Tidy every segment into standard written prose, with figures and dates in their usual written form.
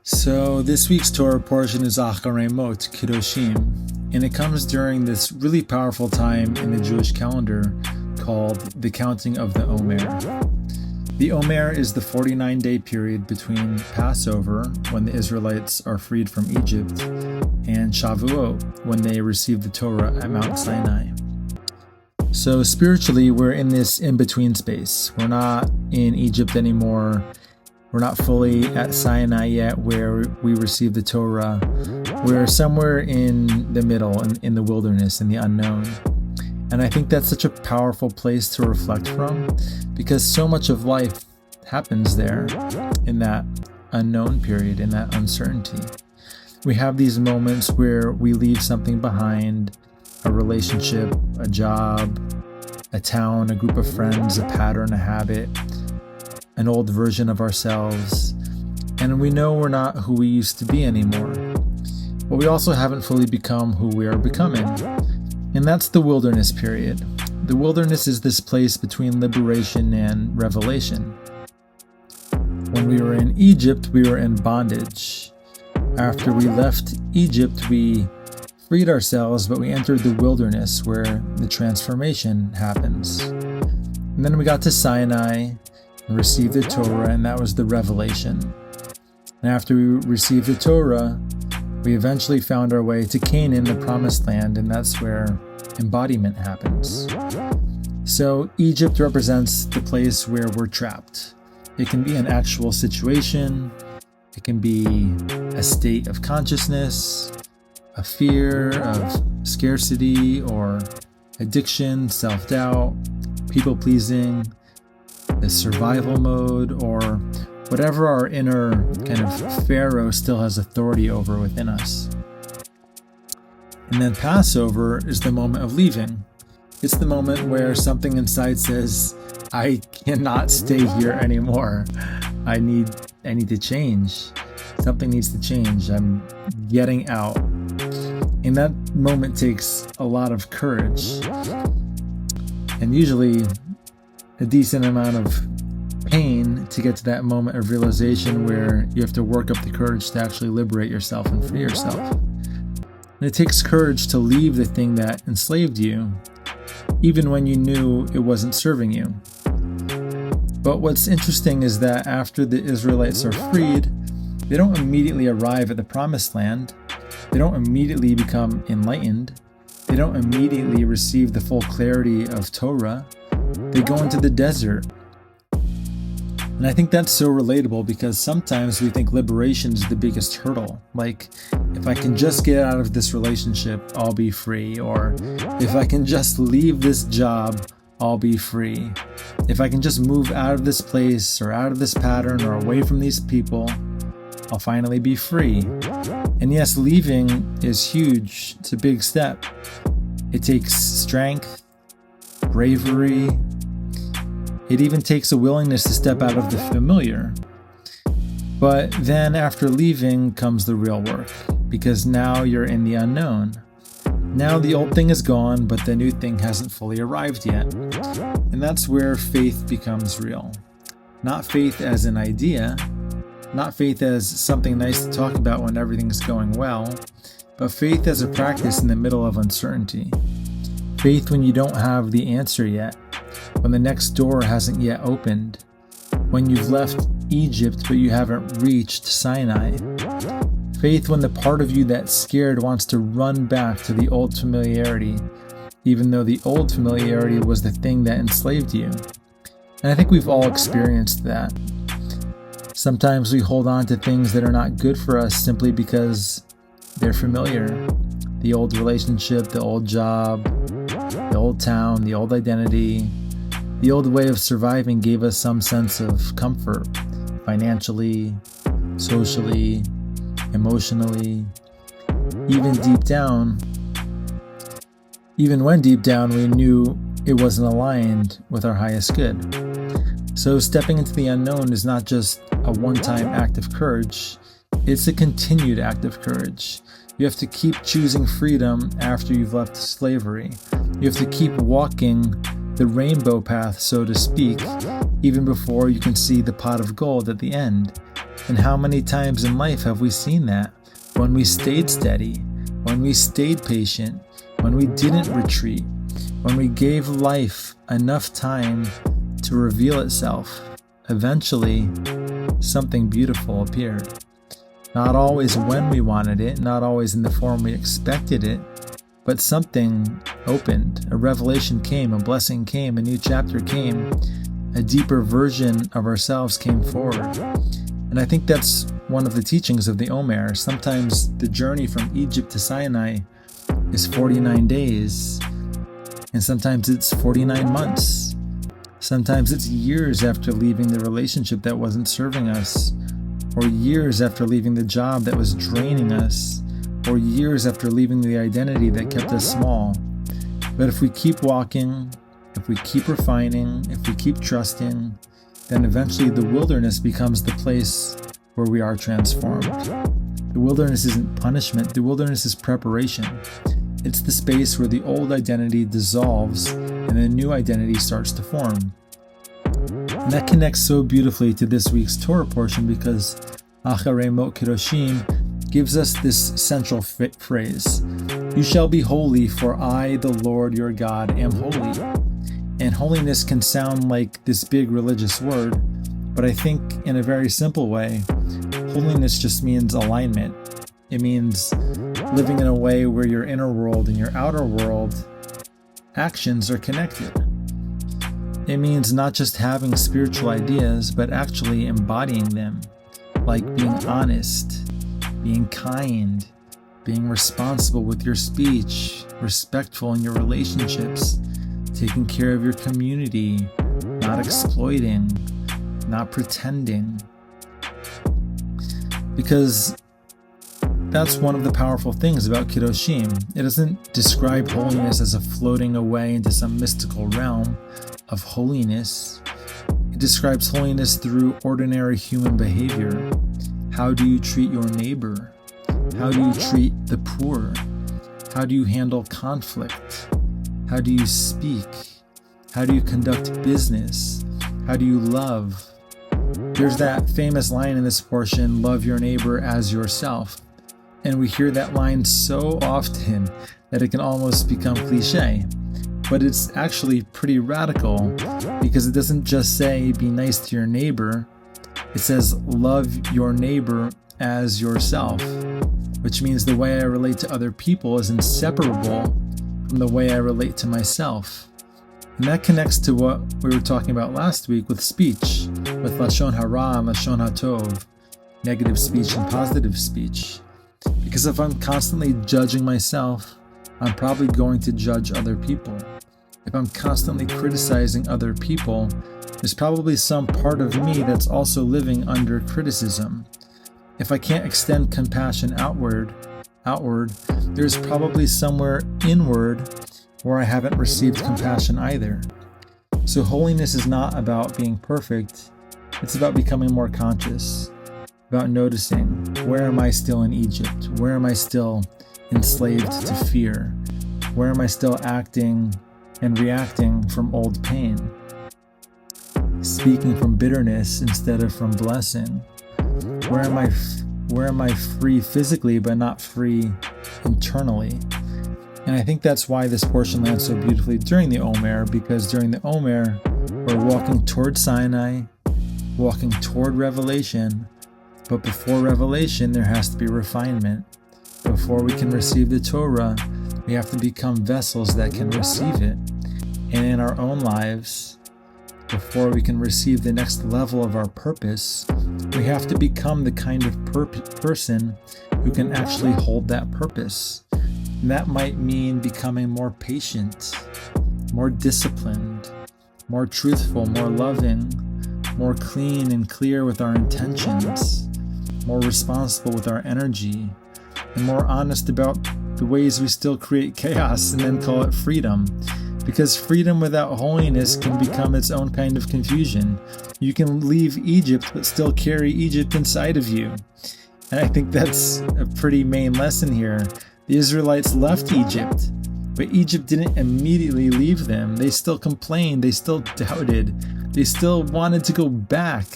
So this week's Torah portion is Acharei Mot, Kedoshim, and it comes during this really powerful time in the Jewish calendar called the counting of the Omer. The Omer is the 49-day period between Passover, when the Israelites are freed from Egypt, and Shavuot, when they receive the Torah at Mount Sinai. So spiritually, we're in this in-between space. We're not in Egypt anymore. We're not fully at Sinai yet, where we receive the Torah. We're somewhere in the middle, in the wilderness, in the unknown. And I think that's such a powerful place to reflect from, because so much of life happens there in that unknown period, in that uncertainty. We have these moments where we leave something behind, a relationship, a job, a town, a group of friends, a pattern, a habit, an old version of ourselves, and we know we're not who we used to be anymore. But we also haven't fully become who we are becoming. And that's the wilderness period. The wilderness is this place between liberation and revelation. When we were in Egypt, we were in bondage. After we left Egypt, we freed ourselves, but we entered the wilderness where the transformation happens. And then we got to Sinai and received the Torah, and that was the revelation. And after we received the Torah, we eventually found our way to Canaan, the promised land, and that's where embodiment happens. So Egypt represents the place where we're trapped. It can be an actual situation, it can be a state of consciousness, a fear of scarcity or addiction, self-doubt, people-pleasing, the survival mode, or whatever our inner kind of Pharaoh still has authority over within us. And then Passover is the moment of leaving. It's the moment where something inside says, I cannot stay here anymore. I need to change. Something needs to change. I'm getting out. And that moment takes a lot of courage. And usually a decent amount of pain to get to that moment of realization where you have to work up the courage to actually liberate yourself and free yourself. And it takes courage to leave the thing that enslaved you, even when you knew it wasn't serving you. But what's interesting is that after the Israelites are freed, they don't immediately arrive at the promised land. They don't immediately become enlightened. They don't immediately receive the full clarity of Torah. They go into the desert. And I think that's so relatable, because sometimes we think liberation is the biggest hurdle. Like, if I can just get out of this relationship, I'll be free. Or if I can just leave this job, I'll be free. If I can just move out of this place or out of this pattern or away from these people, I'll finally be free. And yes, leaving is huge. It's a big step. It takes strength, bravery. It even takes a willingness to step out of the familiar. But then after leaving comes the real work, because now you're in the unknown. Now the old thing is gone, but the new thing hasn't fully arrived yet. And that's where faith becomes real. Not faith as an idea, not faith as something nice to talk about when everything's going well, but faith as a practice in the middle of uncertainty. Faith when you don't have the answer yet, when the next door hasn't yet opened, when you've left Egypt but you haven't reached Sinai. Faith when the part of you that's scared wants to run back to the old familiarity, even though the old familiarity was the thing that enslaved you. And I think we've all experienced that. Sometimes we hold on to things that are not good for us simply because they're familiar. The old relationship, the old job, the old town, the old identity, the old way of surviving gave us some sense of comfort, financially, socially, emotionally, even when deep down we knew it wasn't aligned with our highest good. So stepping into the unknown is not just a one-time act of courage, it's a continued act of courage. You have to keep choosing freedom after you've left slavery. You have to keep walking the rainbow path, so to speak, even before you can see the pot of gold at the end. And how many times in life have we seen that? When we stayed steady, when we stayed patient, when we didn't retreat, when we gave life enough time to reveal itself, eventually something beautiful appeared. Not always when we wanted it, not always in the form we expected it, but something opened, a revelation came, a blessing came, a new chapter came, a deeper version of ourselves came forward. And I think that's one of the teachings of the Omer. Sometimes the journey from Egypt to Sinai is 49 days, and sometimes it's 49 months. Sometimes it's years after leaving the relationship that wasn't serving us, or years after leaving the job that was draining us, or years after leaving the identity that kept us small. But if we keep walking, if we keep refining, if we keep trusting, then eventually the wilderness becomes the place where we are transformed. The wilderness isn't punishment, the wilderness is preparation. It's the space where the old identity dissolves and a new identity starts to form. And that connects so beautifully to this week's Torah portion because Acharei Mot Kedoshim gives us this central phrase, "You shall be holy, for I, the Lord your God, am holy." And holiness can sound like this big religious word, but I think in a very simple way, holiness just means alignment. It means living in a way where your inner world and your outer world actions are connected. It means not just having spiritual ideas, but actually embodying them, like being honest, being kind, being responsible with your speech, respectful in your relationships, taking care of your community, not exploiting, not pretending. Because that's one of the powerful things about Kedoshim. It doesn't describe holiness as a floating away into some mystical realm of holiness. It describes holiness through ordinary human behavior. How do you treat your neighbor? How do you treat the poor? How do you handle conflict? How do you speak? How do you conduct business? How do you love? There's that famous line in this portion, love your neighbor as yourself. And we hear that line so often that it can almost become cliche. But it's actually pretty radical because it doesn't just say be nice to your neighbor. It says love your neighbor as yourself, which means the way I relate to other people is inseparable from the way I relate to myself. And that connects to what we were talking about last week with speech, with Lashon Hara and Lashon HaTov, negative speech and positive speech. Because if I'm constantly judging myself, I'm probably going to judge other people. If I'm constantly criticizing other people, there's probably some part of me that's also living under criticism. If I can't extend compassion outward, there's probably somewhere inward where I haven't received compassion either. So holiness is not about being perfect, it's about becoming more conscious, about noticing, where am I still in Egypt? Where am I still enslaved to fear? Where am I still acting and reacting from old pain? Speaking from bitterness instead of from blessing? Where am I free physically but not free internally? And I think that's why this portion lands so beautifully during the Omer, because during the Omer, we're walking toward Sinai, walking toward revelation, but before revelation, there has to be refinement. Before we can receive the Torah, we have to become vessels that can receive it. And in our own lives, before we can receive the next level of our purpose, we have to become the kind of person who can actually hold that purpose. And that might mean becoming more patient, more disciplined, more truthful, more loving, more clean and clear with our intentions, more responsible with our energy, and more honest about the ways we still create chaos and then call it freedom. Because freedom without holiness can become its own kind of confusion. You can leave Egypt but still carry Egypt inside of you. And I think that's a pretty main lesson here. The Israelites left Egypt, but Egypt didn't immediately leave them. They still complained, they still doubted, they still wanted to go back.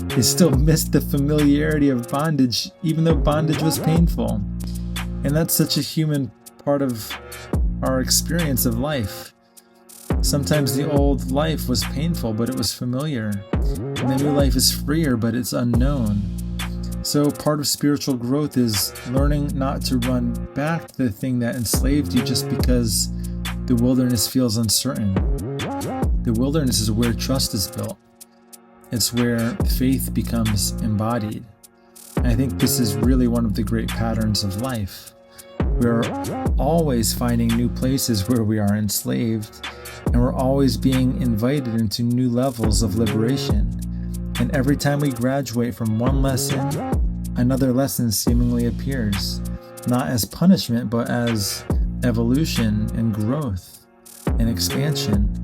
They still missed the familiarity of bondage, even though bondage was painful. And that's such a human part of our experience of life. Sometimes the old life was painful, but it was familiar. And the new life is freer, but it's unknown. So part of spiritual growth is learning not to run back to the thing that enslaved you just because the wilderness feels uncertain. The wilderness is where trust is built. It's where faith becomes embodied. And I think this is really one of the great patterns of life. We're always finding new places where we are enslaved, and we're always being invited into new levels of liberation. And every time we graduate from one lesson, another lesson seemingly appears, not as punishment, but as evolution and growth and expansion.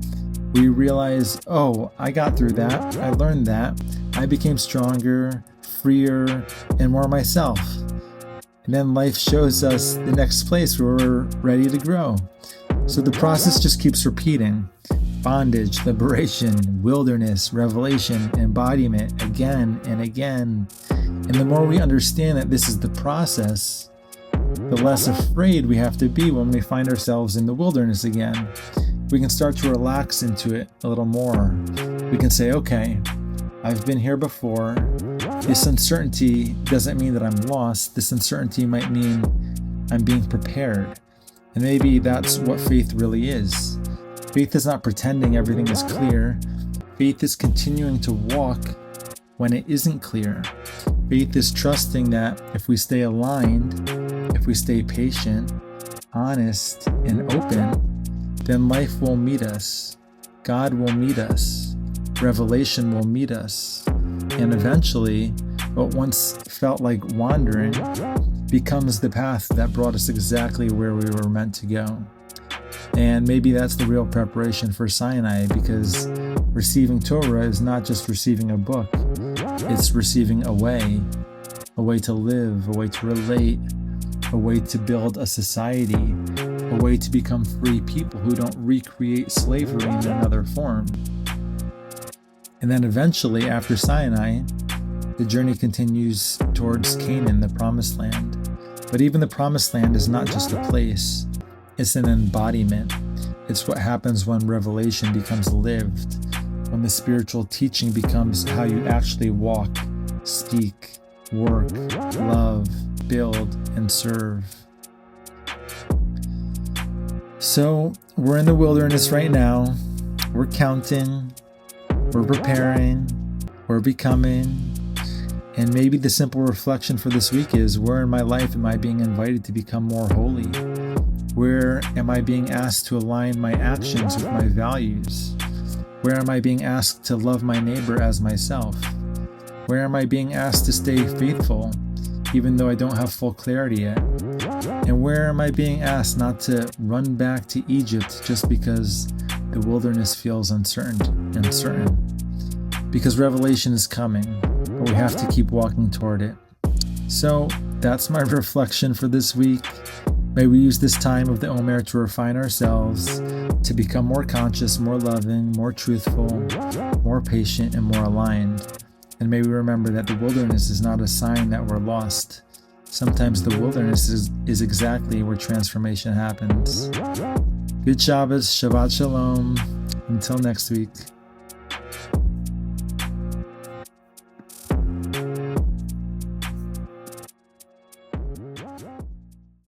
We realize, oh, I got through that, I learned that, I became stronger, freer, and more myself. And then life shows us the next place where we're ready to grow. So the process just keeps repeating. Bondage, liberation, wilderness, revelation, embodiment, again and again. And the more we understand that this is the process, the less afraid we have to be when we find ourselves in the wilderness again. We can start to relax into it a little more. We can say, okay, I've been here before. This uncertainty doesn't mean that I'm lost. This uncertainty might mean I'm being prepared. And maybe that's what faith really is. Faith is not pretending everything is clear. Faith is continuing to walk when it isn't clear. Faith is trusting that if we stay aligned, if we stay patient, honest, and open, then life will meet us. God will meet us. Revelation will meet us. And eventually, what once felt like wandering becomes the path that brought us exactly where we were meant to go. And maybe that's the real preparation for Sinai, because receiving Torah is not just receiving a book. It's receiving a way to live, a way to relate, a way to build a society, a way to become free people who don't recreate slavery in another form. And then eventually, after Sinai, the journey continues towards Canaan, the promised land. But even the promised land is not just a place, it's an embodiment. It's what happens when revelation becomes lived, when the spiritual teaching becomes how you actually walk, speak, work, love, build, and serve. So we're in the wilderness right now. We're counting, we're preparing, we're becoming. And maybe the simple reflection for this week is, where in my life am I being invited to become more holy? Where am I being asked to align my actions with my values? Where am I being asked to love my neighbor as myself? Where am I being asked to stay faithful, even though I don't have full clarity yet? And where am I being asked not to run back to Egypt just because the wilderness feels uncertain? Because revelation is coming, but we have to keep walking toward it. So that's my reflection for this week. May we use this time of the Omer to refine ourselves, to become more conscious, more loving, more truthful, more patient, and more aligned. And may we remember that the wilderness is not a sign that we're lost. Sometimes the wilderness is exactly where transformation happens. Good Shabbos, Shabbat Shalom. Until next week.